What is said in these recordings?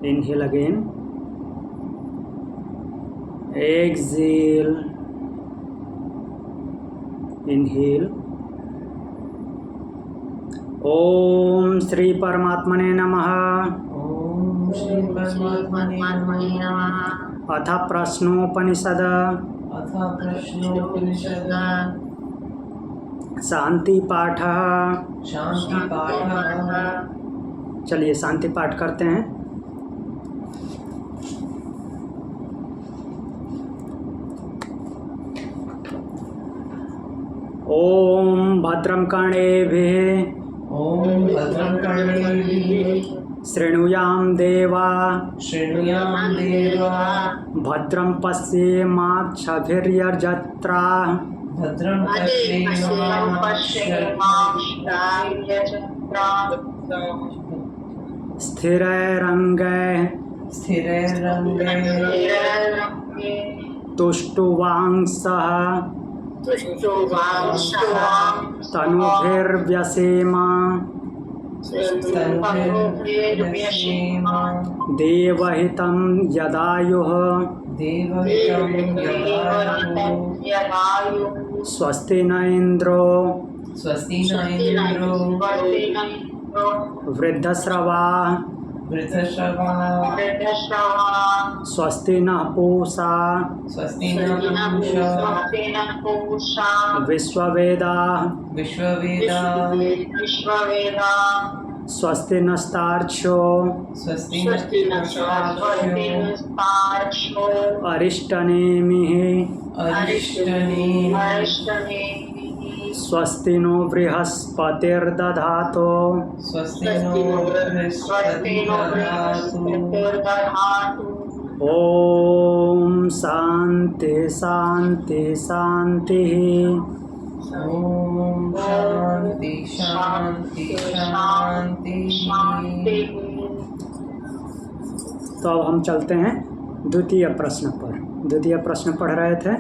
Inhale again. Exhale. Inhale. ओम श्री परमात्मने नमः। ओम श्री परमात्मने नमः। अथ प्रश्नोपनिषद शांति पाठ। चलिए शांति पाठ करते हैं। ओम भद्रं कर्णेभिः शृणुयाम देवा भद्रं पश्येमाक्षभिर्यजत्राः स्थिरैरङ्गैः तुष्टुवांसः तनुभिर्व्यसेम देवहितं यदायुः स्वस्ति न इन्द्रो वृद्धश्रवाः स्वस्ति नः पूषा विश्ववेदाः स्वस्ति नस्तार्क्ष्यो अरिष्टनेमिः स्वस्ति नो बृहस्पतिर्दधातु ओम शांति शांति शांति। ओम शांति शांति शांति। तो अब हम चलते हैं द्वितीय प्रश्न पर। द्वितीय प्रश्न पढ़ रहे थे।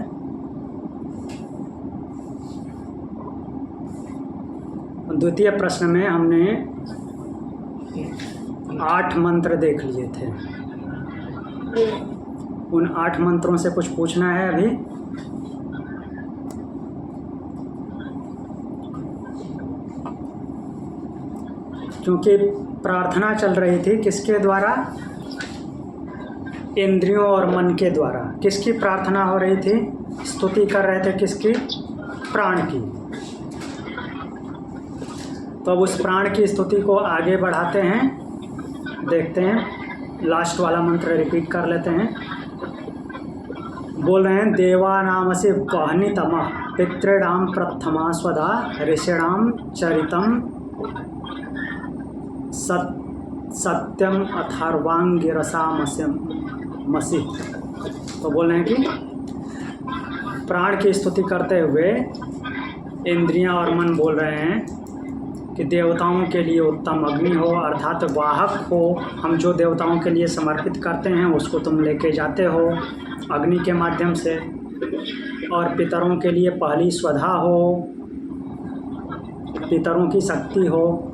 द्वितीय प्रश्न में हमने 8 मंत्र देख लिए थे। उन 8 मंत्रों से कुछ पूछना है अभी। क्योंकि प्रार्थना चल रही थी किसके द्वारा? इंद्रियों और मन के द्वारा। किसकी प्रार्थना हो रही थी? स्तुति कर रहे थे किसकी? प्राण की। तो अब उस प्राण की स्तुति को आगे बढ़ाते हैं। देखते हैं, लास्ट वाला मंत्र रिपीट कर लेते हैं। बोल रहे हैं, देवानामसि वह्नितमः पितॄणां प्रथमा स्वधा ऋषीणां चरितं सत्यम अथर्वांगिरसामसि। तो बोल रहे हैं कि प्राण की स्तुति करते हुए इंद्रियां और मन बोल रहे हैं कि देवताओं के लिए उत्तम अग्नि हो, अर्थात वाहक हो। हम जो देवताओं के लिए समर्पित करते हैं उसको तुम लेके जाते हो अग्नि के माध्यम से। और पितरों के लिए पहली स्वधा हो, पितरों की शक्ति हो।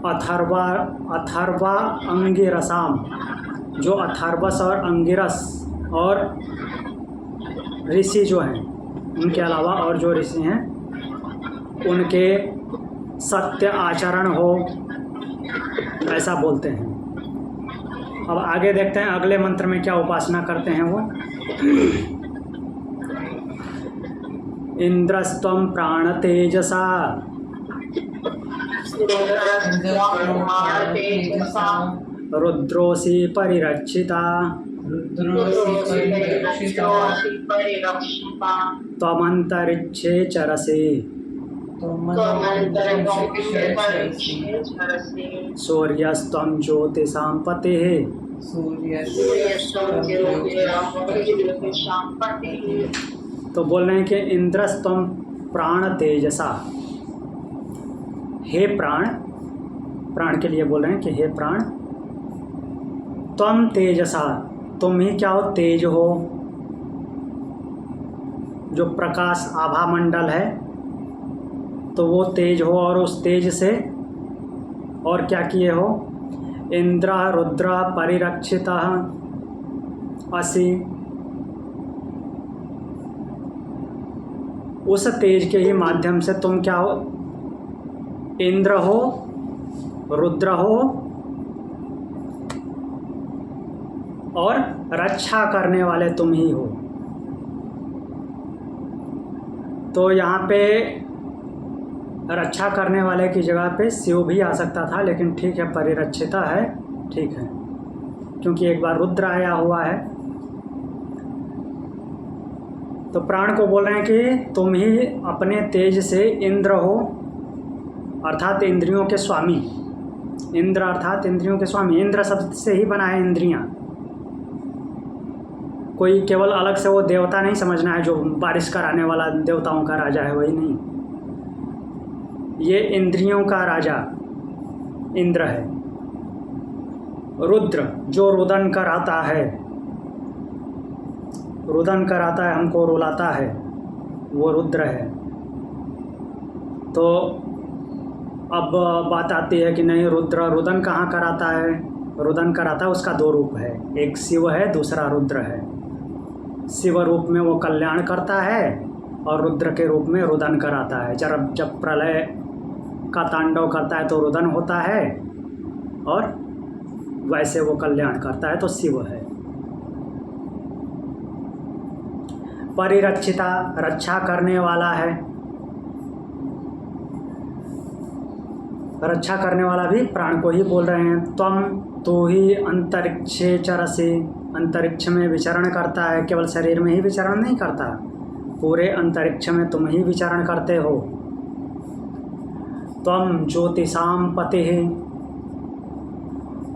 अथर्वा अंगिरसाम, जो अथर्वस और अंगिरस और ऋषि जो हैं, उनके अलावा और जो ऋषि हैं उनके सत्य आचरण हो, ऐसा बोलते हैं। अब आगे देखते हैं अगले मंत्र में क्या उपासना करते हैं वो। इंद्रस्त्वं प्राण तेजसा रुद्रोऽसि परिरक्षिता त्वमन्तरिक्षे चरसि सूर्यस्त्वं ज्योतिषां पतिः तो बोल रहे हैं कि इंद्रस्त्वं प्राण तेजसा। हे प्राण, प्राण के लिए बोल रहे हैं कि हे प्राण, त्वं तेजसा, तुम ही क्या हो? तेज हो। जो प्रकाश आभा मंडल है तो वो तेज हो। और उस तेज से और क्या किए हो? इंद्र रुद्र परिरक्षितः असि। उस तेज के ही माध्यम से तुम क्या हो? इंद्र हो, रुद्र हो और रक्षा करने वाले तुम ही हो। तो यहाँ पे रक्षा करने वाले की जगह पे शिव भी आ सकता था, लेकिन ठीक है, परिरक्षिता है, ठीक है, क्योंकि एक बार रुद्र आया हुआ है। तो प्राण को बोल रहे हैं कि तुम ही अपने तेज से इंद्र हो, अर्थात इंद्रियों के स्वामी। इंद्र अर्थात इंद्रियों के स्वामी। इंद्र शब्द से ही बना है इंद्रियां। कोई केवल अलग से वो देवता नहीं समझना है जो बारिश कराने वाला देवताओं का राजा है, वही नहीं। ये इंद्रियों का राजा इंद्र है। रुद्र जो रुदन कराता है, रुदन कराता है, हमको रुलाता है, वो रुद्र है। तो अब बात आती है कि नहीं, रुद्र रुदन कहाँ कराता है? रुदन कराता है, उसका दो रूप है, एक शिव है, दूसरा रुद्र है। शिव रूप में वो कल्याण करता है और रुद्र के रूप में रुदन कराता है। जब प्रलय का तांडव करता है तो रुदन होता है और वैसे वो कल्याण करता है तो शिव है। परिरक्षिता रक्षा करने वाला है। रक्षा करने वाला भी प्राण को ही बोल रहे हैं। त्वम तो ही अंतरिक्षे चरसे, अंतरिक्ष में विचरण करता है, केवल शरीर में ही विचरण नहीं करता, पूरे अंतरिक्ष में तुम ही विचरण करते हो। त्वम ज्योतिषाम पति है,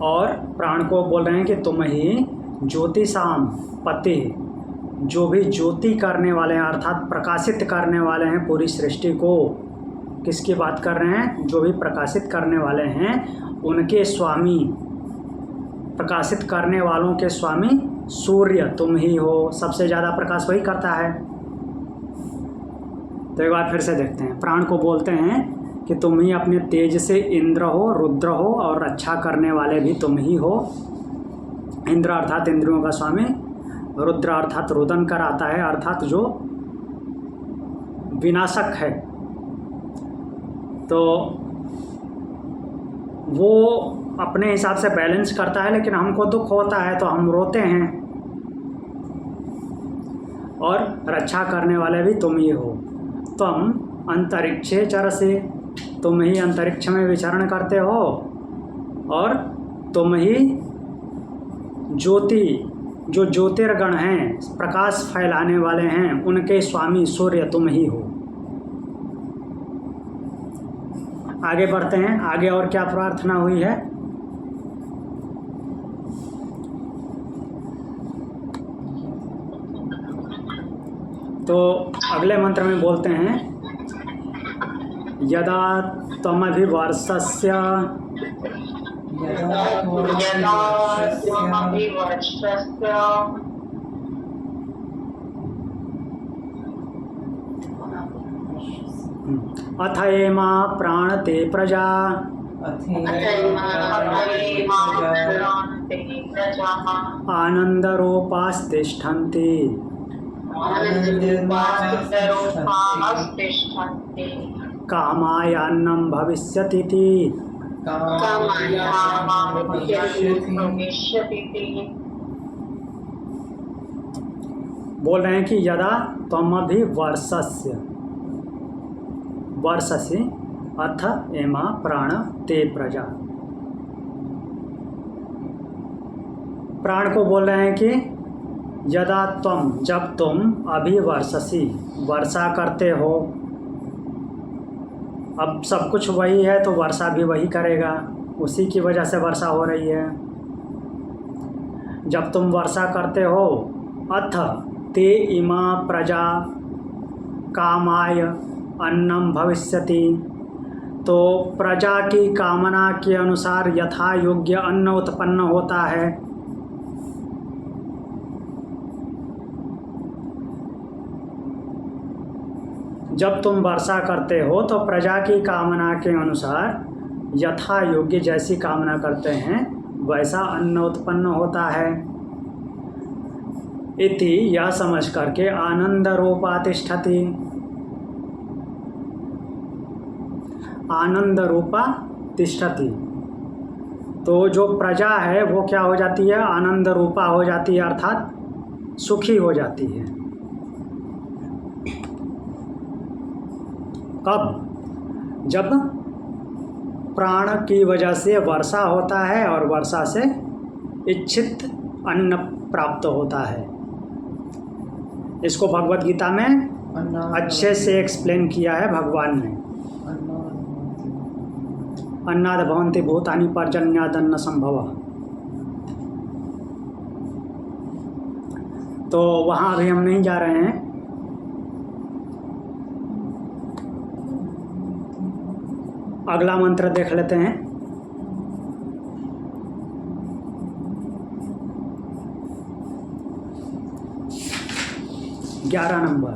और प्राण को बोल रहे हैं कि तुम ही ज्योतिषाम पति, जो भी ज्योति करने वाले हैं अर्थात प्रकाशित करने वाले हैं पूरी सृष्टि को। किसकी बात कर रहे हैं? जो भी प्रकाशित करने वाले हैं उनके स्वामी, प्रकाशित करने वालों के स्वामी सूर्य तुम ही हो। सबसे ज़्यादा प्रकाश वही करता है। तो एक बार फिर से देखते हैं। प्राण को बोलते हैं कि तुम ही अपने तेज से इंद्र हो, रुद्र हो और रक्षा करने वाले भी तुम ही हो। इंद्र अर्थात इंद्रियों का स्वामी, रुद्र अर्थात रुदन कराता है, अर्थात जो विनाशक है। तो वो अपने हिसाब से बैलेंस करता है, लेकिन हमको दुख होता है तो हम रोते हैं। और रक्षा करने वाले भी तुम ही हो। तुम अंतरिक्षे चरसे, तुम ही अंतरिक्ष में विचरण करते हो और तुम ही ज्योति, जो ज्योतिर्गण हैं, प्रकाश फैलाने वाले हैं, उनके स्वामी सूर्य तुम ही हो। आगे बढ़ते हैं। आगे और क्या प्रार्थना हुई है? तो अगले मंत्र में बोलते हैं यदा त्वमभिवर्षस्य अथएमा प्राणते प्रजा आनंदरूपास्तिष्ठन्ति कामायान्नं भविष्यतीति। बोल रहे हैं कि यदा त्वमभिवर्षस्य, वर्षसि अथ एमा प्राण ते प्रजा। प्राण को बोल रहे हैं कि यदा त्वम, जब तुम अभिवर्षसि, वर्षा करते हो। अब सब कुछ वही है तो वर्षा भी वही करेगा, उसी की वजह से वर्षा हो रही है। जब तुम वर्षा करते हो, अथ ते इमा प्रजा कामाय अन्नम भविष्यति, तो प्रजा की कामना के अनुसार यथा योग्य अन्न उत्पन्न होता है। जब तुम वर्षा करते हो तो प्रजा की कामना के अनुसार यथा योग्य, जैसी कामना करते हैं वैसा अन्न उत्पन्न होता है। इति यह समझ करके आनंद रूपा तिष्ठति, आनंद रूपा तिष्ठति। तो जो प्रजा है वो क्या हो जाती है? आनंद रूपा हो जाती है, अर्थात सुखी हो जाती है। कब? जब प्राण की वजह से वर्षा होता है और वर्षा से इच्छित अन्न प्राप्त होता है। इसको भगवत गीता में अच्छे से एक्सप्लेन किया है भगवान ने। अन्नाद भवन्ति भूतानि पर्जन्यादन्न संभव। तो वहाँ अभी हम नहीं जा रहे हैं। अगला मंत्र देख लेते हैं। ग्यारह नंबर।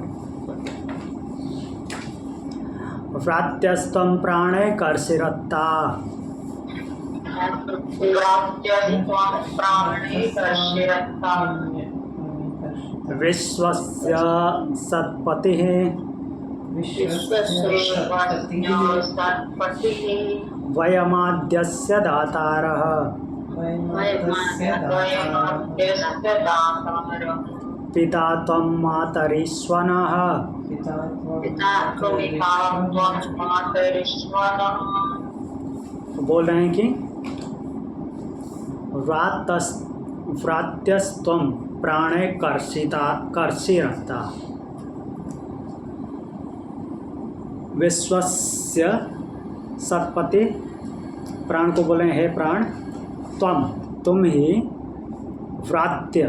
व्रात्यस्त्वं प्राणे कर्षिरत्ता, विश्वस्य सत्पतिः वयमाद्यस्य दातारः पिता त्वं मातरीश्वनः। बोल रहे हैं कि व्रात्यस्त्वं प्राणे कर्षिरत्ता, विश्वस्य सत्पति। प्राण को बोले हे प्राण, तुम ही व्रात्य,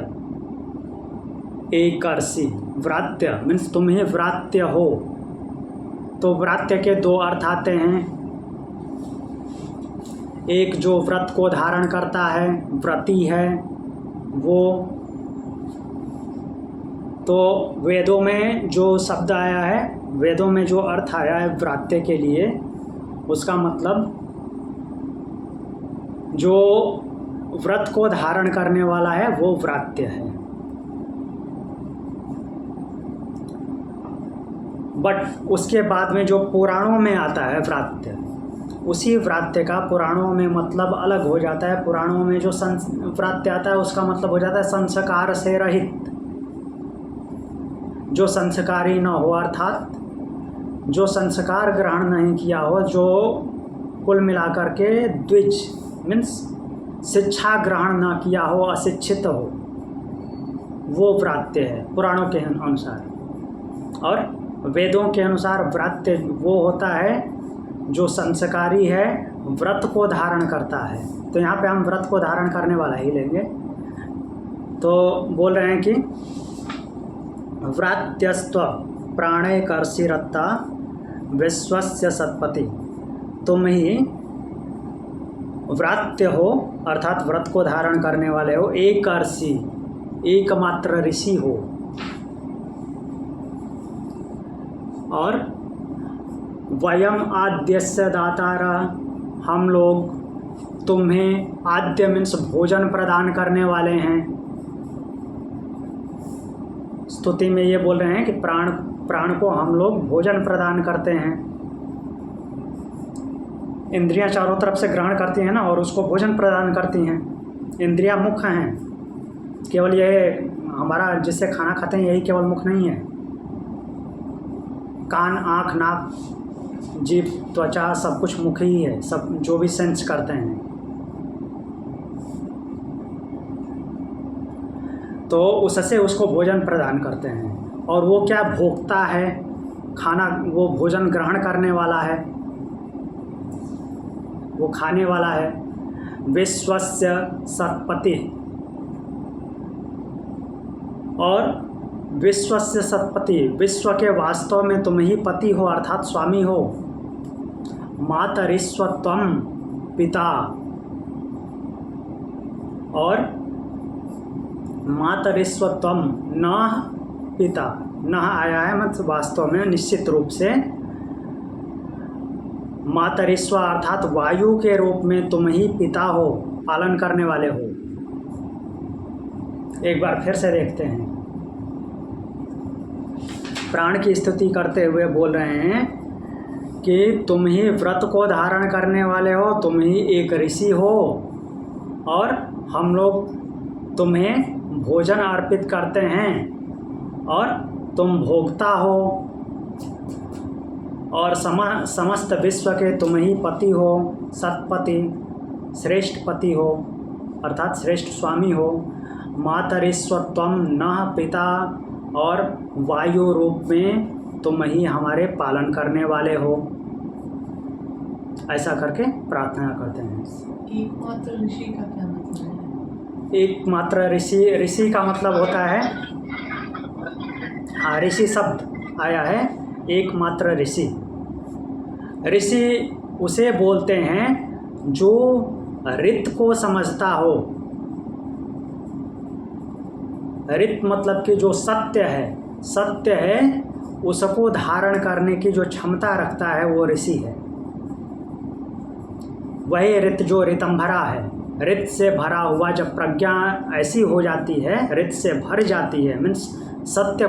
एकर्षि। व्रात्य मीन्स तुम ही व्रात्य हो। तो व्रात्य के दो अर्थ आते हैं। एक जो व्रत को धारण करता है, व्रती है वो। तो वेदों में जो शब्द आया है, वेदों में जो अर्थ आया है व्रात्य के लिए, उसका मतलब जो व्रत को धारण करने वाला है वो व्रात्य है। बट उसके बाद में जो पुराणों में आता है व्रात्य, उसी व्रात्य का पुराणों में मतलब अलग हो जाता है। पुराणों में जो व्रात्य आता है उसका मतलब हो जाता है संस्कार से रहित, जो संस्कारी न हो, अर्थात जो संस्कार ग्रहण नहीं किया हो, जो कुल मिलाकर के द्विज मीन्स शिक्षा ग्रहण न किया हो, अशिक्षित हो, वो व्रात्य है पुराणों के अनुसार। और वेदों के अनुसार व्रात्य वो होता है जो संस्कारी है, व्रत को धारण करता है। तो यहाँ पे हम व्रत को धारण करने वाला ही लेंगे। तो बोल रहे हैं कि व्रात्यस्त्व प्राणे कर्षिरत्ता विश्वस्य सत्पति, तुम ही व्रात्य हो अर्थात व्रत को धारण करने वाले हो, एकर्षि एकमात्र ऋषि हो। और वयम आद्यस्य दातारा, हम लोग तुम्हें, आद्य मीन्स भोजन प्रदान करने वाले हैं। स्तुति में ये बोल रहे हैं कि प्राण को हम लोग भोजन प्रदान करते हैं। इंद्रियां चारों तरफ से ग्रहण करती हैं ना, और उसको भोजन प्रदान करती हैं। इंद्रियां मुख हैं, केवल ये हमारा जिससे खाना खाते हैं यही केवल मुख नहीं है। कान, आँख, नाक, जीभ, त्वचा सब कुछ मुख ही है। सब जो भी सेंस करते हैं। तो उससे उसको भोजन प्रदान करते हैं। और वो क्या भोगता है खाना, वो भोजन ग्रहण करने वाला है, वो खाने वाला है। विश्वस्य सत्पति, और विश्वस्य सत्पति, विश्व के वास्तव में तुम ही पति हो अर्थात स्वामी हो। मातरिस्वत्वम, पिता, और मातरिस्वत्वम न पिता, न आया है मतलब वास्तव में निश्चित रूप से। मातरिस्व अर्थात वायु के रूप में तुम ही पिता हो। पालन करने वाले हो। एक बार फिर से देखते हैं। प्राण की स्तुति करते हुए बोल रहे हैं कि तुम ही व्रत को धारण करने वाले हो, तुम ही एक ऋषि हो और हम लोग तुम्हें भोजन अर्पित करते हैं और तुम भोक्ता हो और समस्त विश्व के तुम ही पति हो, सतपति, श्रेष्ठ पति हो अर्थात श्रेष्ठ स्वामी हो। मातरिस्वत्वम नः पिता, और वायु रूप में तुम ही हमारे पालन करने वाले हो। ऐसा करके प्रार्थना करते हैं। एकमात्र ऋषि का क्या मतलब है? एकमात्र ऋषि, ऋषि का मतलब होता है, हाँ, ऋषि शब्द आया है, एकमात्र ऋषि। ऋषि उसे बोलते हैं जो ऋत को समझता हो। ऋत मतलब कि जो सत्य है उसको धारण करने की जो क्षमता रखता है वो ऋषि है। वही ऋत जो ऋतंभरा है। ऋत से भरा हुआ जब प्रज्ञा ऐसी हो जाती है, ऋत से भर जाती है, मीन्स सत्य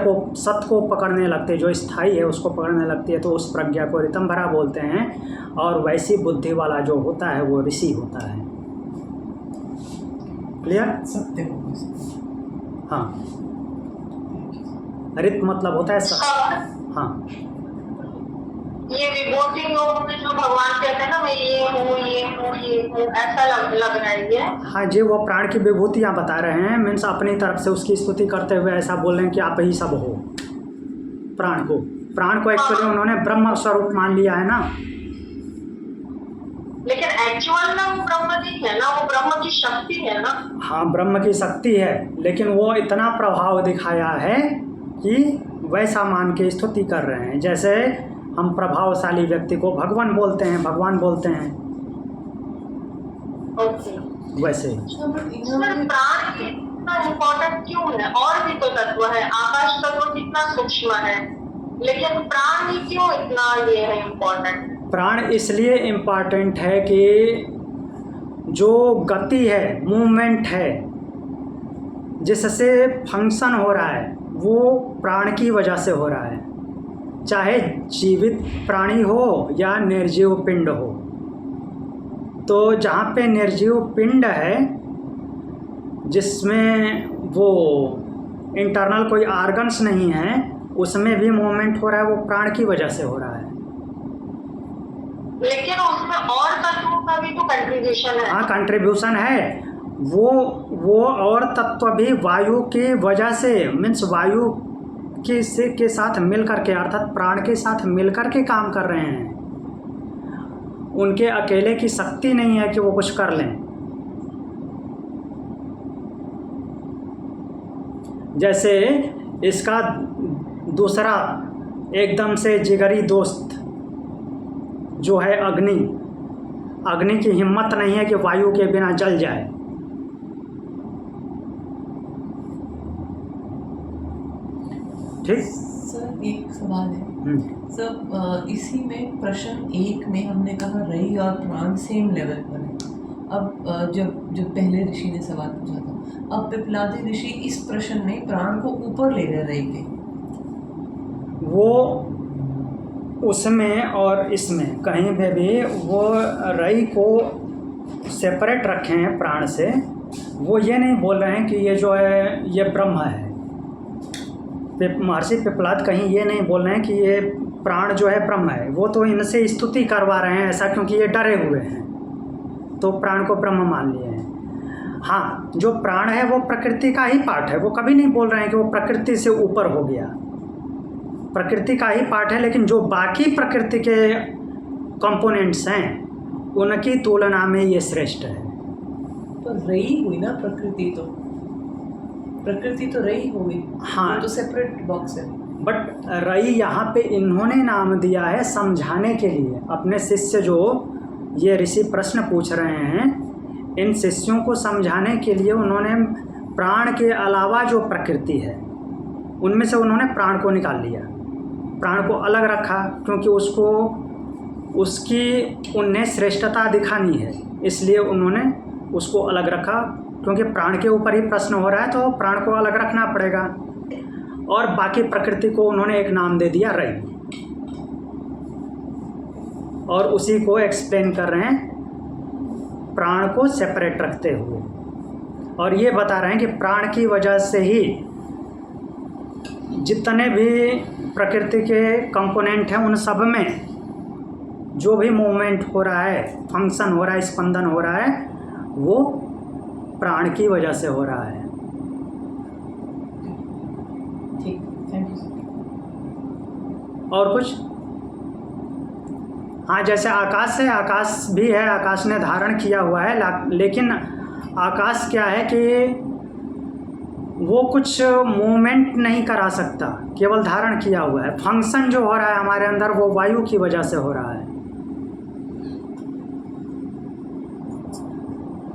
को पकड़ने लगते, जो स्थायी है उसको पकड़ने लगती है, तो उस प्रज्ञा को ऋतंभरा बोलते हैं। और वैसी बुद्धि वाला जो होता है वो ऋषि होता है। क्लियर? सत्य हो। हाँ, ऋत मतलब होता है सत्य। हाँ, ये विभूति योग में जो भगवान कहते हैं ना, मैं ये हूँ, ऐसा लग रहा है ये। हाँ जी, वो प्राण की विभूतियाँ बता रहे हैं, मीन्स अपनी तरफ से उसकी स्तुति करते हुए ऐसा बोल रहे हैं कि आप ही सब हो। प्राण को एक्चुअली उन्होंने ब्रह्म स्वरूप मान लिया है ना। लेकिन एक्चुअल में वो ब्रह्म नहीं है ना, वो ब्रह्म की शक्ति है ना। हाँ, ब्रह्म की शक्ति है, लेकिन वो इतना प्रभाव दिखाया है कि वैसा मान के स्तुति कर रहे हैं। जैसे हम प्रभावशाली व्यक्ति को भगवान बोलते हैं, ओके, वैसे प्राण कितना इम्पोर्टेंट क्यों है? और भी तो तत्व है, आकाश तत्व कितना सूक्ष्म है, लेकिन प्राण ही क्यों इतना ये है इम्पोर्टेंट? प्राण इसलिए इम्पॉर्टेंट है कि जो गति है, मूवमेंट है, जिससे फंक्शन हो रहा है, वो प्राण की वजह से हो रहा है। चाहे जीवित प्राणी हो या निर्जीव पिंड हो। तो जहाँ पे निर्जीव पिंड है, जिसमें वो इंटरनल कोई ऑर्गन्स नहीं है, उसमें भी मूवमेंट हो रहा है, वो प्राण की वजह से हो रहा है। लेकिन उसमें और तत्वों का भी तो कंट्रीब्यूशन है। हाँ, कंट्रीब्यूशन है। वो और तत्व भी वायु की वजह से, मीन्स वायु के साथ मिलकर के, अर्थात प्राण के साथ मिलकर के काम कर रहे हैं। उनके अकेले की शक्ति नहीं है कि वो कुछ कर लें। जैसे इसका दूसरा एकदम से जिगरी दोस्त जो है अग्नि की हिम्मत नहीं है कि वायु के बिना जल जाए। ठीक। सर एक सवाल है सर, इसी में प्रश्न 1 में हमने कहा रई और प्राण सेम लेवल पर है। अब जब पहले ऋषि ने सवाल पूछा था, अब पिपलादी ऋषि इस प्रश्न में प्राण को ऊपर ले रहे रई के। वो उसमें और इसमें कहीं पे भी वो रई को सेपरेट रखे हैं प्राण से। वो ये नहीं बोल रहे हैं कि ये जो है ये ब्रह्म है। महर्षि पिपलाद कहीं ये नहीं बोल रहे हैं कि ये प्राण जो है ब्रह्म है। वो तो इनसे स्तुति करवा रहे हैं ऐसा, क्योंकि ये डरे हुए हैं तो प्राण को ब्रह्म मान लिए हैं। हाँ, जो प्राण है वो प्रकृति का ही पार्ट है। वो कभी नहीं बोल रहे हैं कि वो प्रकृति से ऊपर हो गया। प्रकृति का ही पार्ट है, लेकिन जो बाकी प्रकृति के कंपोनेंट्स हैं उनकी तुलना में ये श्रेष्ठ है। तो रई हुई ना प्रकृति तो रई हो गई। हाँ, तो सेपरेट बॉक्स है। बट रई यहाँ पे इन्होंने नाम दिया है समझाने के लिए। अपने शिष्य जो ये ऋषि प्रश्न पूछ रहे हैं, इन शिष्यों को समझाने के लिए उन्होंने प्राण के अलावा जो प्रकृति है उनमें से उन्होंने प्राण को निकाल लिया, प्राण को अलग रखा, क्योंकि उसकी उन्हें श्रेष्ठता दिखानी है, इसलिए उन्होंने उसको अलग रखा, क्योंकि प्राण के ऊपर ही प्रश्न हो रहा है तो प्राण को अलग रखना पड़ेगा। और बाकी प्रकृति को उन्होंने एक नाम दे दिया रई, और उसी को एक्सप्लेन कर रहे हैं प्राण को सेपरेट रखते हुए। और ये बता रहे हैं कि प्राण की वजह से ही जितने भी प्रकृति के कंपोनेंट हैं उन सब में जो भी मूवमेंट हो रहा है, फंक्शन हो रहा है, स्पंदन हो रहा है, वो प्राण की वजह से हो रहा है। ठीक, थैंक यू सर। और कुछ? हाँ, जैसे आकाश है, आकाश भी है, आकाश ने धारण किया हुआ है, लेकिन आकाश क्या है कि वो कुछ मूवमेंट नहीं करा सकता, केवल धारण किया हुआ है। फंक्शन जो हो रहा है हमारे अंदर वो वायु की वजह से हो रहा है।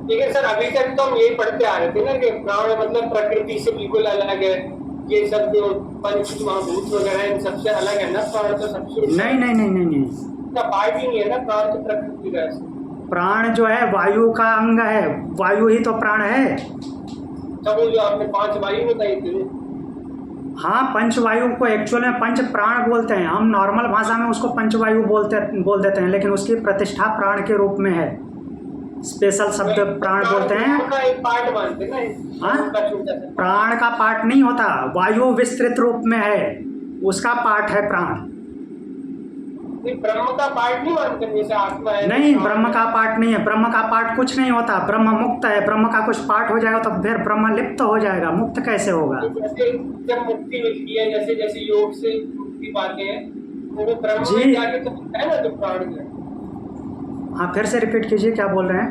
लेकिन सर अभी तक तो हम यही पढ़ते आ रहे थे ना कि प्राण मतलब प्रकृति से बिल्कुल अलग है, ये सब जो पंच महाभूत वगैरह इन सबसे अलग है ना, प्राण तो सबसे नहीं, पार्ट ही नहीं है ना प्राण तो प्रकृति का। प्राण जो है वायु का अंग है, वायु ही तो प्राण है। तब वो जो आपने 5 वायु बताई थी। हाँ, पंचवायु को एक्चुअल में पंच प्राण बोलते हैं, हम नॉर्मल भाषा में उसको पंचवायु बोल देते हैं, लेकिन उसकी प्रतिष्ठा प्राण के रूप में है। स्पेशल शब्द प्राण बोलते हैं। का एक पार्ट मानते हैं ना। हाँ, प्राण का पार्ट नहीं होता, वायु विस्तृत रूप में है, उसका पार्ट है प्राण। ब्रह्म का पार्ट नहीं मानते जैसे आत्मा है? नहीं, ब्रह्म का पार्ट नहीं है, ब्रह्म का पार्ट कुछ नहीं होता, ब्रह्म मुक्त है। ब्रह्म का कुछ पार्ट हो जाएगा तो फिर ब्रह्म लिप्त हो जाएगा, मुक्त कैसे होगा? जैसे जब मुक्ति मिलती है, जैसे जैसे योग से मुक्ति पाते हैं वो ब्रह्म में जाके तो है ना जो प्राण है। हाँ, फिर से रिपीट कीजिए, क्या बोल रहे हैं?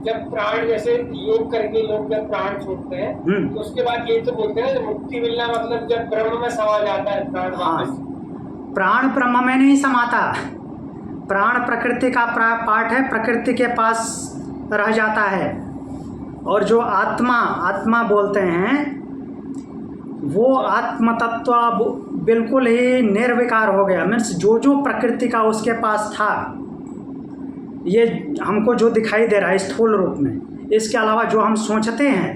जब प्राण जैसे योग करके लोग जब प्राण छोड़ते हैं तो उसके बाद ये तो बोलते हैं ना मुक्ति मिलना मतलब जब ब्रह्म में समा जाता है प्राण वापस। प्राण ब्रह्म में नहीं समाता, प्राण प्रकृति का पार्ट है, प्रकृति के पास रह जाता है। और जो आत्मा बोलते हैं वो आत्म तत्व बिल्कुल ही निर्विकार हो गया। मीन्स जो प्रकृति का उसके पास था, ये हमको जो दिखाई दे रहा है स्थूल रूप में, इसके अलावा जो हम सोचते हैं,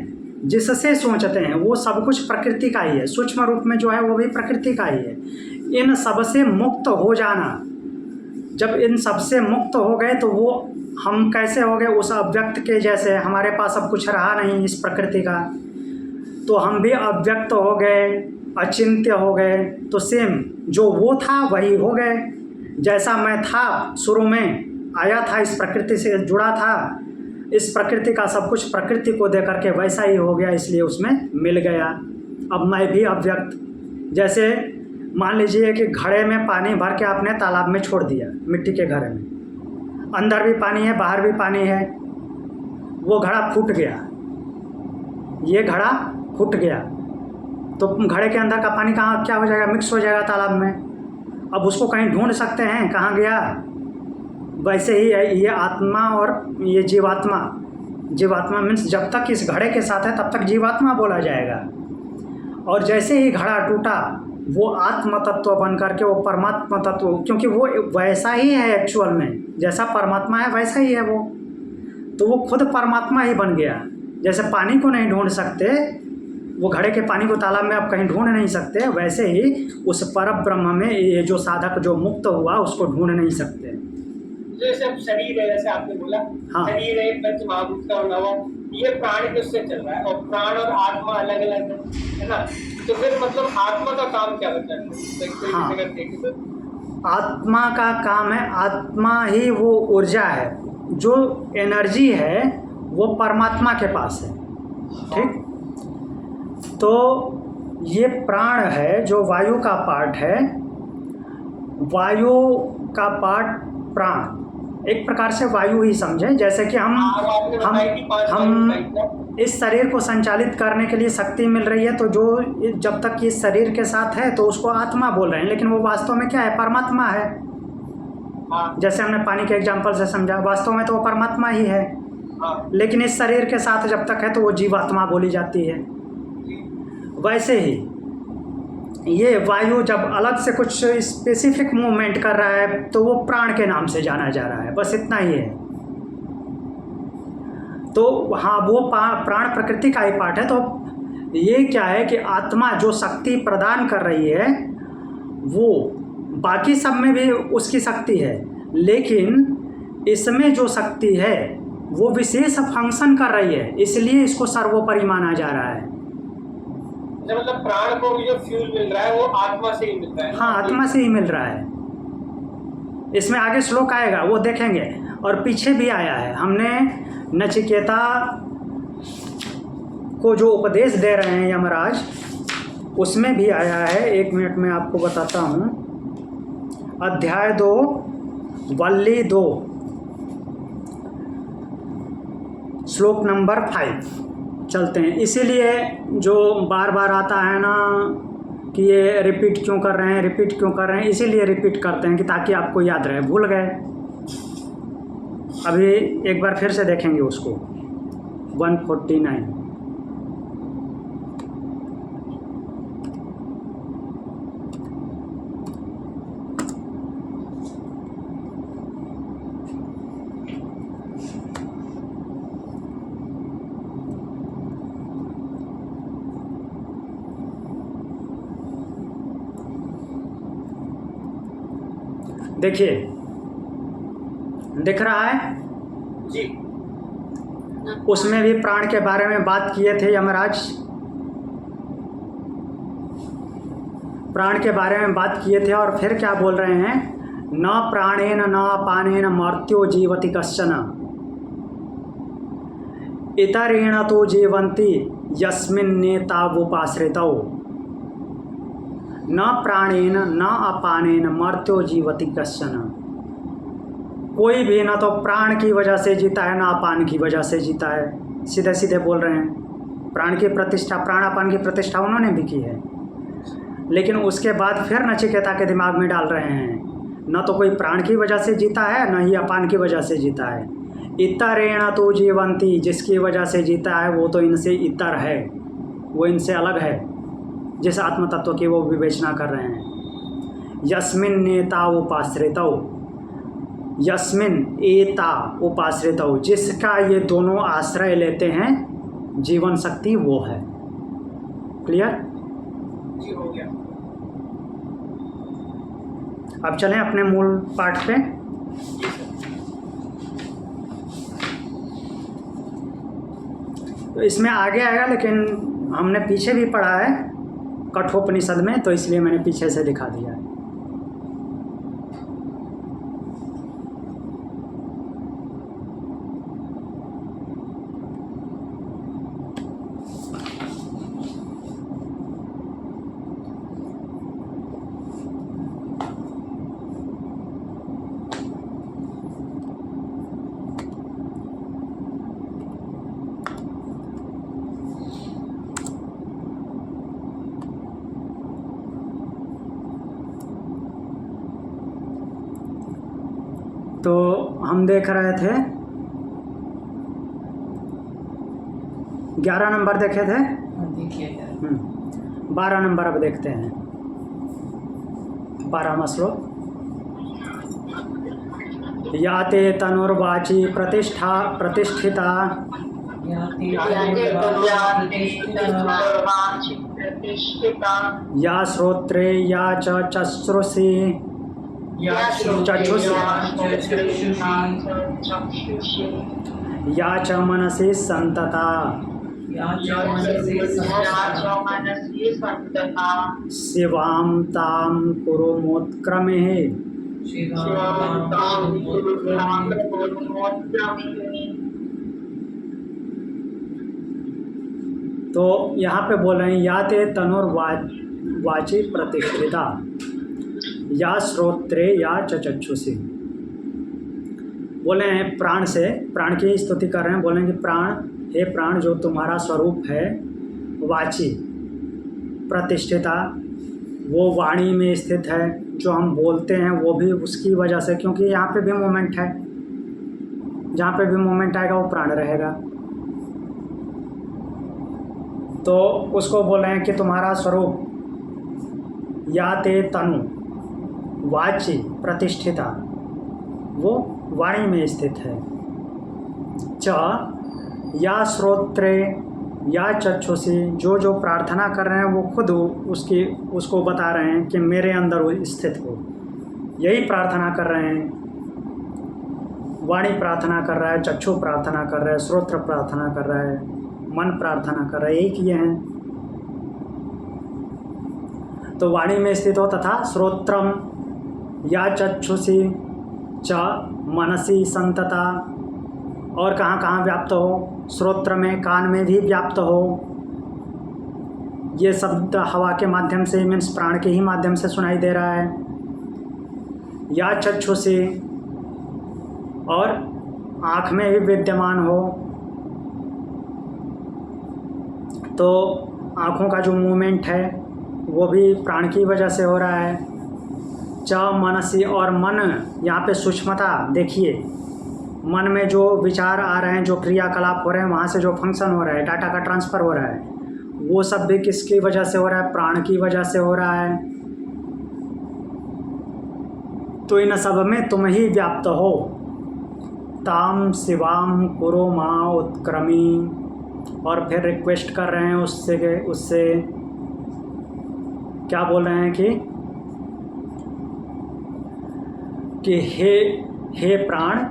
जिससे सोचते हैं, वो सब कुछ प्रकृति का ही है। सूक्ष्म रूप में जो है वो भी प्रकृति का ही है। इन सबसे मुक्त हो जाना, जब इन सबसे मुक्त हो गए तो वो हम कैसे हो गए? उस अव्यक्त के जैसे। हमारे पास अब कुछ रहा नहीं इस प्रकृति का, तो हम भी अव्यक्त हो गए, अचिंत्य हो गए। तो सेम जो वो था वही हो गए। जैसा मैं था शुरू में, आया था, इस प्रकृति से जुड़ा था, इस प्रकृति का सब कुछ प्रकृति को दे करके वैसा ही हो गया, इसलिए उसमें मिल गया। अब मैं भी अव्यक्त। जैसे मान लीजिए कि घड़े में पानी भर के आपने तालाब में छोड़ दिया, मिट्टी के घड़े में, अंदर भी पानी है बाहर भी पानी है, वो घड़ा फूट गया, ये घड़ा फूट गया, तो घड़े के अंदर का पानी कहाँ क्या हो जाएगा? मिक्स हो जाएगा तालाब में। अब उसको कहीं ढूंढ सकते हैं, कहाँ गया? वैसे ही है ये आत्मा और ये जीवात्मा मीन्स जब तक इस घड़े के साथ है तब तक जीवात्मा बोला जाएगा। और जैसे ही घड़ा टूटा, वो आत्म तत्व बन करके वो परमात्मा तत्व, क्योंकि वो वैसा ही है एक्चुअल में, जैसा परमात्मा है वैसा ही है वो, तो वो खुद परमात्मा ही बन गया। जैसे पानी को नहीं ढूंढ सकते, वो घड़े के पानी को तालाब में आप कहीं ढूंढ नहीं सकते, वैसे ही उस परम ब्रह्म में ये जो साधक जो मुक्त हुआ उसको ढूंढ नहीं सकते। जैसे अब शरीर है, जैसे आपने बोला, हाँ, शरीर है पंच महाभूत का बना हुआ, ये प्राण किससे चल रहा है? और प्राण और आत्मा अलग अलग है ना? तो फिर मतलब आत्मा का काम क्या बचा है? हाँ, तो आत्मा का काम है, आत्मा ही वो ऊर्जा है, जो एनर्जी है वो परमात्मा के पास है। ठीक, तो ये प्राण है जो वायु का पार्ट है, वायु का पार्ट प्राण, एक प्रकार से वायु ही समझें। जैसे कि हम इस शरीर को संचालित करने के लिए शक्ति मिल रही है, तो जो जब तक इस शरीर के साथ है तो उसको आत्मा बोल रहे हैं, लेकिन वो वास्तव में क्या है? परमात्मा है। जैसे हमने पानी के एग्जाम्पल से समझा, वास्तव में तो वो परमात्मा ही है, लेकिन इस शरीर के साथ जब तक है तो वो जीवात्मा बोली जाती है। वैसे ही ये वायु जब अलग से कुछ स्पेसिफिक मूवमेंट कर रहा है तो वो प्राण के नाम से जाना जा रहा है, बस इतना ही है। तो हाँ, वो प्राण प्रकृति का ही पार्ट है। तो ये क्या है कि आत्मा जो शक्ति प्रदान कर रही है वो बाकी सब में भी उसकी शक्ति है, लेकिन इसमें जो शक्ति है वो विशेष फंक्शन कर रही है, इसलिए इसको सर्वोपरि माना जा रहा है। मतलब प्राण को भी जो फ्यूल मिल रहा है वो आत्मा से ही मिल रहा है। हाँ, आत्मा से ही मिल रहा है। इसमें आगे श्लोक आएगा, वो देखेंगे। और पीछे भी आया है, हमने नचिकेता को जो उपदेश दे रहे हैं यमराज, उसमें भी आया है। 1 मिनट में आपको बताता हूँ। अध्याय 2 वल्ली 2 श्लोक नंबर 5 चलते हैं। इसीलिए जो बार बार आता है ना कि ये रिपीट क्यों कर रहे हैं, रिपीट क्यों कर रहे हैं, इसीलिए रिपीट करते हैं कि ताकि आपको याद रहे। भूल गए, अभी एक बार फिर से देखेंगे उसको। 149 देखिए, दिख रहा है जी। उसमें भी प्राण के बारे में बात किए थे यमराज, प्राण के बारे में बात किए थे। और फिर क्या बोल रहे हैं, न प्राणेन न अपानेन मर्त्यो जीवति कश्चन इतरेण तो जीवन्ति यस्मिन्नेतावुपाश्रितौ न प्राणेन न अपानेन मर्त्यो जीवति कश्चन। कोई भी ना तो प्राण की वजह से जीता है, ना अपान की वजह से जीता है। सीधे सीधे बोल रहे हैं। प्राण की प्रतिष्ठा, प्राण अपान की प्रतिष्ठा उन्होंने भी की है, लेकिन उसके बाद फिर नचिकेता के दिमाग में डाल रहे हैं, न तो कोई प्राण की वजह से जीता है, न ही अपान की वजह से जीता है। इतरेण तो जीवंती, जिसकी वजह से जीता है वो तो इनसे इतर है, वो इनसे अलग है, जिस आत्म तत्व की वो विवेचना कर रहे हैं। यस्मिन नेता उपाश्रितौ, यस्मिन एता उपाश्रितौ, जिसका ये दोनों आश्रय लेते हैं, जीवन शक्ति वो है। क्लियर? जी, हो गया। अब चलें अपने मूल पाठ पे। तो इसमें आगे आएगा, लेकिन हमने पीछे भी पढ़ा है कठोपनिषद में, तो इसलिए मैंने पीछे से दिखा दिया है। तो हम देख रहे थे 11 नंबर देखे थे। 12 नंबर अब देखते हैं। 12वां श्लोक। या ते तनुर्वाची प्रतिष्ठिता या श्रोत्रे या चक्षुषी या च मनसि संतता शिवां तां कुरुमोत्क्रमे। तो यहाँ पे बोल रहे हैं या ते तनुर्वाची प्रतिष्ठिता या श्रोत्रे या चक्षुषी। बोले हैं प्राण से, प्राण की स्तुति कर रहे हैं। बोले कि प्राण, हे प्राण, जो तुम्हारा स्वरूप है वाची प्रतिष्ठिता, वो वाणी में स्थित है। जो हम बोलते हैं वो भी उसकी वजह से, क्योंकि यहाँ पे भी मोमेंट है, जहाँ पे भी मोमेंट आएगा वो प्राण रहेगा। तो उसको बोल रहे हैं कि तुम्हारा स्वरूप या ते तनु वाची प्रतिष्ठिता, वो वाणी में स्थित है। च या श्रोत्रे या चक्षुषी, जो जो प्रार्थना कर रहे हैं वो खुद उसको बता रहे हैं कि मेरे अंदर वो स्थित हो, यही प्रार्थना कर रहे हैं। वाणी प्रार्थना कर रहा है, चक्षु प्रार्थना कर रहा है, श्रोत्र प्रार्थना कर रहा है, मन प्रार्थना कर रहा है, एक ये हैं। तो वाणी में स्थित हो तथा श्रोत्रम या चक्षुषी च मनसी संतता, और कहाँ कहाँ व्याप्त हो, श्रोत्र में, कान में भी व्याप्त हो। ये शब्द हवा के माध्यम से, मीन्स प्राण के ही माध्यम से सुनाई दे रहा है। या चक्षुषी, और आँख में भी विद्यमान हो, तो आँखों का जो मूवमेंट है वो भी प्राण की वजह से हो रहा है। च मनसी, और मन, यहाँ पे सूक्ष्मता देखिए, मन में जो विचार आ रहे हैं, जो क्रियाकलाप हो रहे हैं, वहाँ से जो फंक्शन हो रहा है, डाटा का ट्रांसफ़र हो रहा है, वो सब भी किसकी वजह से हो रहा है? प्राण की वजह से हो रहा है। तो इन सब में तुम ही व्याप्त हो। ताम शिवाम कुरु माँ उत्क्रमी, और फिर रिक्वेस्ट कर रहे हैं उससे क्या बोल रहे हैं कि हे प्राण,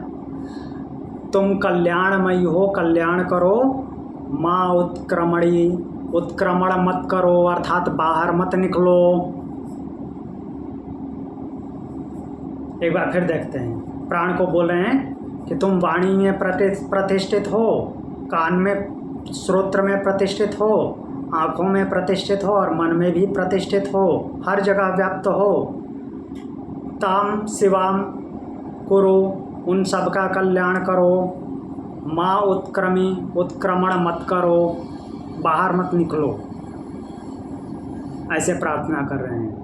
तुम कल्याणमयी हो, कल्याण करो। माँ उत्क्रमण मत करो, अर्थात बाहर मत निकलो। एक बार फिर देखते हैं, प्राण को बोल रहे हैं कि तुम वाणी में प्रतिष्ठित हो, कान में, श्रोत्र में प्रतिष्ठित हो, आँखों में प्रतिष्ठित हो, और मन में भी प्रतिष्ठित हो, हर जगह व्याप्त हो। ताम शिवाम कुरु, उन सब का कल्याण करो। माँ उत्क्रमण मत करो, बाहर मत निकलो। ऐसे प्रार्थना कर रहे हैं।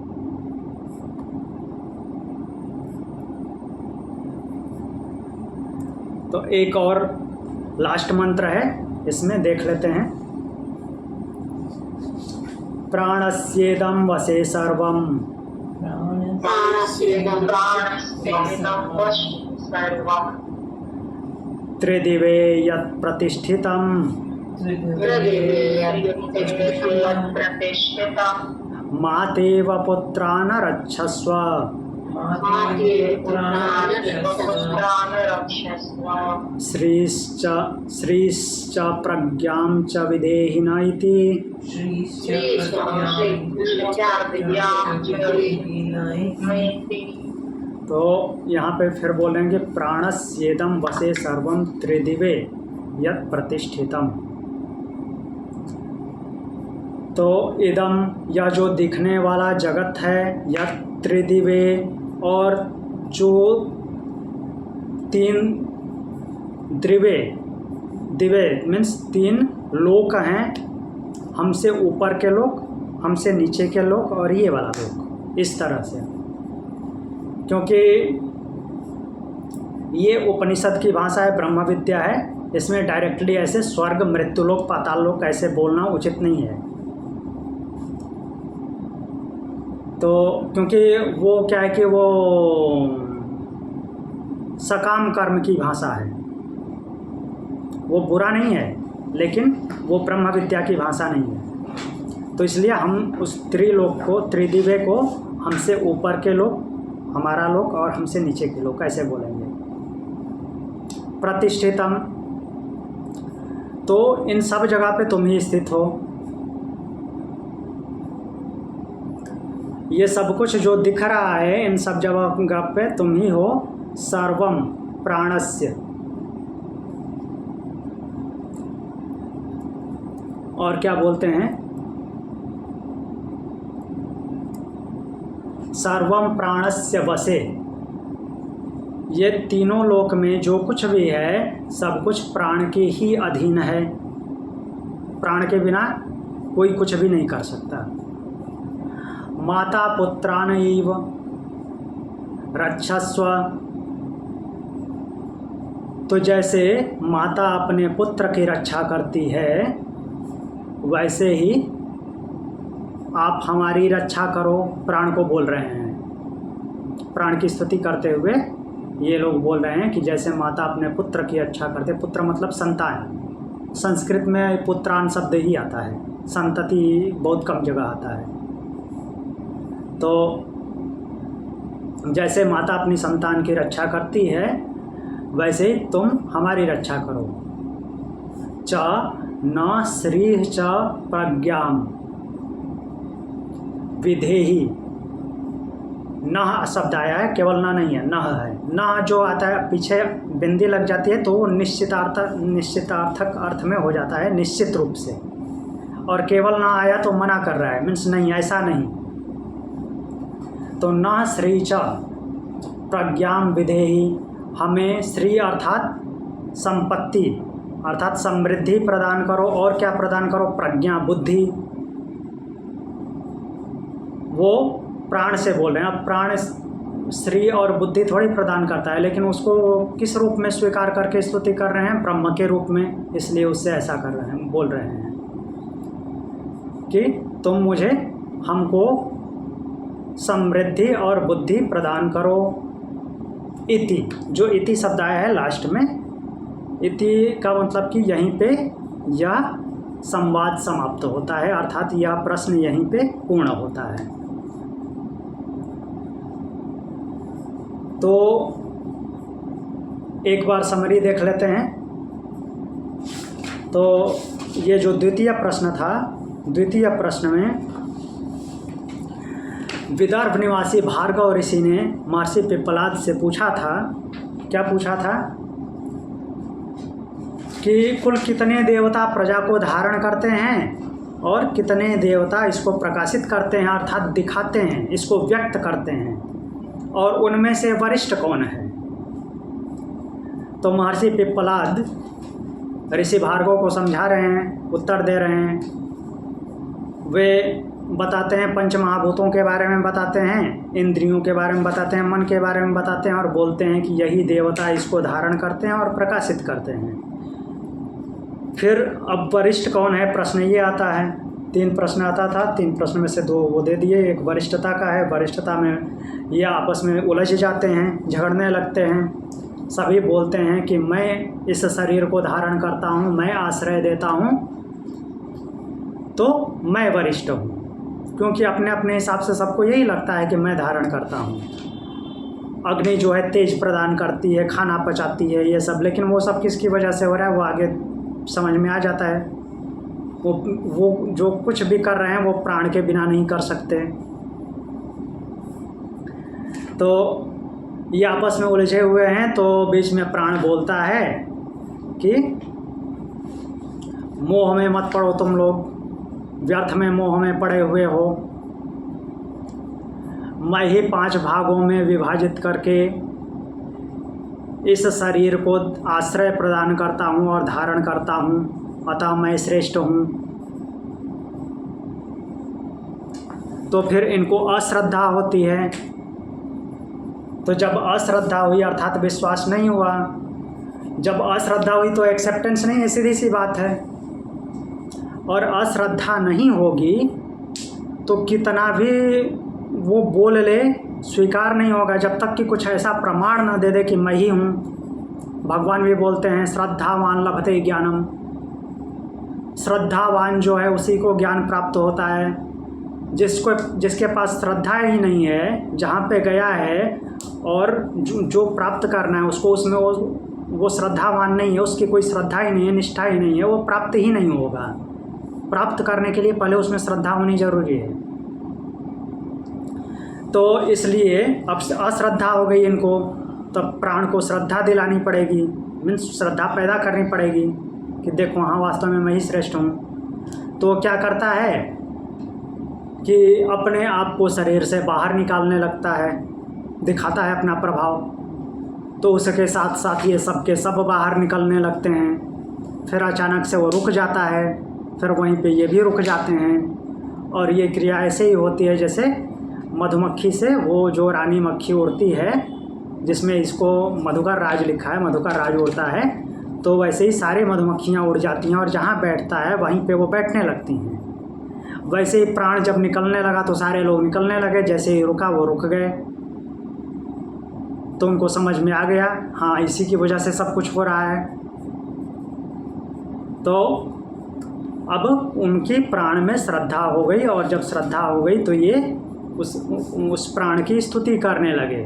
तो एक और लास्ट मंत्र है, इसमें देख लेते हैं। प्राणस्येदं वसे सर्वं, त्रिदिवे यत् प्रतिष्ठितं, मातेव पुत्रान् रक्षस्व, श्रीश्च प्रज्ञां च विदेहिन इति। तो यहाँ पे फिर बोलेंगे प्राणस्येदं वसे सर्वं त्रिदिवे यत् प्रतिष्ठितम। तो इदम, यह जो दिखने वाला जगत है, यत् त्रिदिवे, और जो तीन दिवे मीन्स तीन लोक हैं, हमसे ऊपर के लोग, हमसे नीचे के लोग, और ये वाला लोग, इस तरह से। क्योंकि ये उपनिषद की भाषा है, ब्रह्म विद्या है, इसमें डायरेक्टली ऐसे स्वर्ग, मृत्युलोक, पाताल लोक ऐसे बोलना उचित नहीं है। तो क्योंकि वो क्या है कि वो सकाम कर्म की भाषा है, वो बुरा नहीं है, लेकिन वो ब्रह्म विद्या की भाषा नहीं है। तो इसलिए हम उस त्रिलोक को, त्रिदिव्य को, हमसे ऊपर के लोग, हमारा लोक, और हमसे नीचे के लोग ऐसे बोलेंगे। प्रतिष्ठितम, तो इन सब जगह पे तुम ही स्थित हो। ये सब कुछ जो दिख रहा है, इन सब जगह पे तुम ही हो। सर्वम प्राणस्य, और क्या बोलते हैं, सर्वम प्राणस्य वसे, ये तीनों लोक में जो कुछ भी है सब कुछ प्राण के ही अधीन है। प्राण के बिना कोई कुछ भी नहीं कर सकता। माता पुत्रानैव रक्षस्व, तो जैसे माता अपने पुत्र की रक्षा करती है, वैसे ही आप हमारी रक्षा करो, प्राण को बोल रहे हैं। प्राण की स्तुति करते हुए ये लोग बोल रहे हैं कि जैसे माता अपने पुत्र की रक्षा करते, पुत्र मतलब संतान, संस्कृत में पुत्रान शब्द ही आता है, संतति बहुत कम जगह आता है। तो जैसे माता अपनी संतान की रक्षा करती है वैसे ही तुम हमारी रक्षा करो। च न श्रीः च प्रज्ञां विधेहि। नह शब्द आया है, केवल न नहीं है, नह है। नह जो आता है पीछे बिंदी लग जाती है तो वो निश्चितार्थक अर्थ में हो जाता है, निश्चित रूप से। और केवल ना आया तो मना कर रहा है, मीन्स नहीं, ऐसा नहीं। तो न श्री च प्रज्ञां विधेहि, हमें श्री अर्थात संपत्ति अर्थात समृद्धि प्रदान करो। और क्या प्रदान करो? प्रज्ञा, बुद्धि। वो प्राण से बोल रहे हैं। अब प्राण श्री और बुद्धि थोड़ी प्रदान करता है, लेकिन उसको किस रूप में स्वीकार करके स्तुति कर रहे हैं? ब्रह्म के रूप में, इसलिए उससे ऐसा कर रहे हैं, बोल रहे हैं कि तुम मुझे हमको समृद्धि और बुद्धि प्रदान करो। इति, जो इति शब्द आया है लास्ट में, इति का मतलब कि यहीं पे यह संवाद समाप्त होता है, अर्थात यह प्रश्न यहीं पे पूर्ण होता है। तो एक बार समरी देख लेते हैं। तो ये जो द्वितीय प्रश्न था, द्वितीय प्रश्न में विदर्भ निवासी भार्गव ऋषि ने महर्षि पिप्पलाद से पूछा था, क्या पूछा था कि कुल कितने देवता प्रजा को धारण करते हैं और कितने देवता इसको प्रकाशित करते हैं, अर्थात दिखाते हैं, इसको व्यक्त करते हैं, और उनमें से वरिष्ठ कौन है। तो महर्षि पिप्पलाद ऋषि भार्गव को समझा रहे हैं, उत्तर दे रहे हैं। वे बताते हैं पंच महाभूतों के बारे में बताते हैं, इंद्रियों के बारे में बताते हैं, मन के बारे में बताते हैं, और बोलते हैं कि यही देवता इसको धारण करते हैं और प्रकाशित करते हैं। फिर अब वरिष्ठ कौन है प्रश्न ये आता है। 3 प्रश्न आता था, 3 प्रश्न में से 2 वो दे दिए। एक वरिष्ठता का है, वरिष्ठता में ये आपस में उलझ जाते हैं, झगड़ने लगते हैं। सभी बोलते हैं कि मैं इस शरीर को धारण करता हूँ, मैं आश्रय देता हूँ, तो मैं वरिष्ठ हूँ, क्योंकि अपने अपने हिसाब से सबको यही लगता है कि मैं धारण करता हूँ। अग्नि जो है तेज प्रदान करती है, खाना पचाती है, ये सब, लेकिन वो सब किसकी वजह से हो रहा है वो आगे समझ में आ जाता है। वो जो कुछ भी कर रहे हैं वो प्राण के बिना नहीं कर सकते। तो ये आपस में उलझे हुए हैं। तो बीच में प्राण बोलता है कि मोह में मत पड़ो तुम लोग, व्यर्थ में मोह में पड़े हुए हो। मैं ही 5 भागों में विभाजित करके इस शरीर को आश्रय प्रदान करता हूँ और धारण करता हूँ, अतः मैं श्रेष्ठ हूँ। तो फिर इनको अश्रद्धा होती है। तो जब अश्रद्धा हुई अर्थात विश्वास नहीं हुआ, जब अश्रद्धा हुई तो एक्सेप्टेंस नहीं है, सीधी सी बात है। और अश्रद्धा नहीं होगी तो कितना भी वो बोल ले स्वीकार नहीं होगा, जब तक कि कुछ ऐसा प्रमाण न दे दे कि मैं ही हूँ। भगवान भी बोलते हैं श्रद्धावान लभते ज्ञानम, श्रद्धावान जो है उसी को ज्ञान प्राप्त होता है। जिसके पास श्रद्धा ही नहीं है, जहाँ पे गया है और जो प्राप्त करना है उसको, उसमें वो श्रद्धावान नहीं है, उसकी कोई श्रद्धा ही नहीं है, निष्ठा ही नहीं है, वो प्राप्त ही नहीं होगा। प्राप्त करने के लिए पहले उसमें श्रद्धा होनी जरूरी है। तो इसलिए अब अश्रद्धा हो गई इनको, तब प्राण को श्रद्धा दिलानी पड़ेगी, मीन्स श्रद्धा पैदा करनी पड़ेगी कि देखो हाँ वास्तव में मैं ही श्रेष्ठ हूँ। तो क्या करता है कि अपने आप को शरीर से बाहर निकालने लगता है, दिखाता है अपना प्रभाव। तो उसके साथ साथ ये सब के सब बाहर निकलने लगते हैं। फिर अचानक से वो रुक जाता है, फिर वहीं पे ये भी रुक जाते हैं। और ये क्रिया ऐसे ही होती है जैसे मधुमक्खी से वो जो रानी मक्खी उड़ती है, जिसमें इसको मधुकर राज लिखा है, मधुकर राज उड़ता है, तो वैसे ही सारी मधुमक्खियाँ उड़ जाती हैं और जहाँ बैठता है वहीं पे वो बैठने लगती हैं। वैसे ही प्राण जब निकलने लगा तो सारे लोग निकलने लगे, जैसे ही रुका वो रुक गए। तो उनको समझ में आ गया हाँ इसी की वजह से सब कुछ हो रहा है। तो अब उनकी प्राण में श्रद्धा हो गई, और जब श्रद्धा हो गई तो ये उस प्राण की स्तुति करने लगे,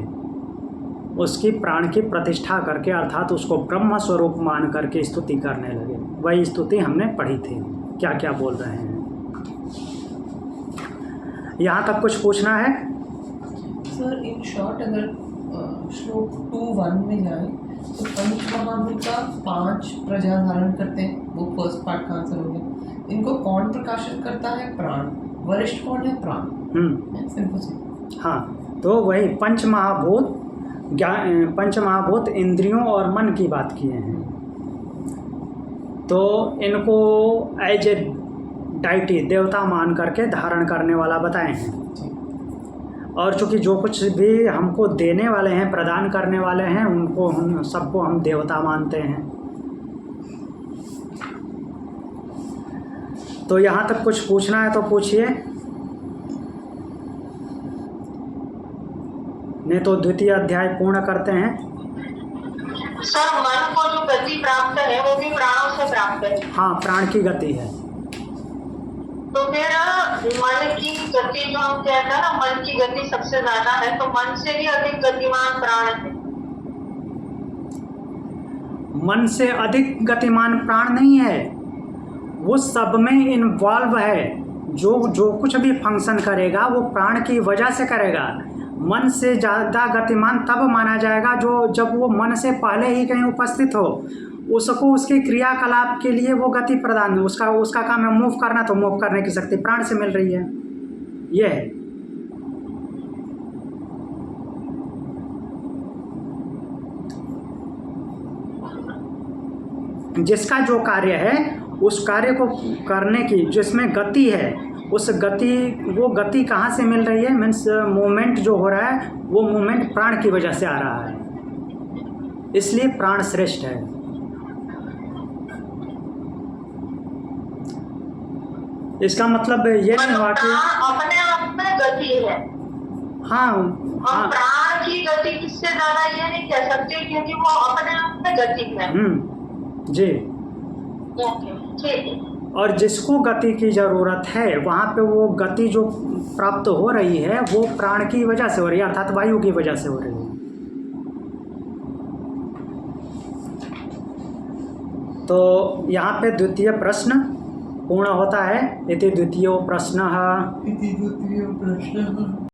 उसकी प्राण की प्रतिष्ठा करके, अर्थात उसको ब्रह्म स्वरूप मान करके स्तुति करने लगे। वही स्तुति हमने पढ़ी थी। क्या क्या बोल रहे हैं, यहाँ तक कुछ पूछना है? सर इन शॉर्ट अगर श्लोक 2:1 में जाए तो पंचमहाभूत का 5 प्रजा धारण करते हैं, वो फर्स्ट पार्ट का आंसर हो गया। इनको कौन प्रकाशित करता है? प्राण। वरिष्ठ कौन है? प्राण। सिंपल सी। हाँ, तो वही पंचमहाभूत इंद्रियों और मन की बात किए हैं। तो इनको एज ए डाइटी, देवता मान करके धारण करने वाला बताए हैं। और चूँकि जो कुछ भी हमको देने वाले हैं, प्रदान करने वाले हैं, उनको हम सबको हम देवता मानते हैं। तो यहाँ तक कुछ पूछना है तो पूछिए, नहीं तो द्वितीय अध्याय पूर्ण करते हैं। सर मन को जो गति प्राप्त है वो भी प्राणों से प्राप्त है। हाँ, प्राण की गति है। तो फिर मन की गति जो हम कहते हैं ना, मन की गति सबसे ज्यादा है, तो मन से भी अधिक गतिमान प्राण है। मन से अधिक गतिमान प्राण नहीं है, वो सब में इन्वॉल्व है। जो कुछ भी फंक्शन करेगा वो प्राण की वजह से करेगा। मन से ज़्यादा गतिमान तब माना जाएगा जब वो मन से पहले ही कहीं उपस्थित हो, उसको उसके क्रियाकलाप के लिए वो गति प्रदान, उसका काम है मूव करना, तो मूव करने की शक्ति प्राण से मिल रही है। ये है। जिसका जो कार्य है उस कार्य को करने की जिसमें गति है, उस वो गति कहाँ से मिल रही है? मीन्स मूवमेंट जो हो रहा है वो मूवमेंट प्राण की वजह से आ रहा है, इसलिए प्राण श्रेष्ठ है। इसका मतलब ये नहीं हुआ कि अपने आप में गति है। हाँ, हम प्राण की गति किससे ज्यादा ये नहीं कह सकते, क्योंकि वो अपने आप में गति है। जी, ठीक है। और जिसको गति की ज़रूरत है वहाँ पे वो गति जो प्राप्त हो रही है वो प्राण की वजह से हो रही है, अर्थात वायु की वजह से हो रही है। तो यहाँ पे द्वितीय प्रश्न पूर्ण होता है। इति द्वितीयो प्रश्नः।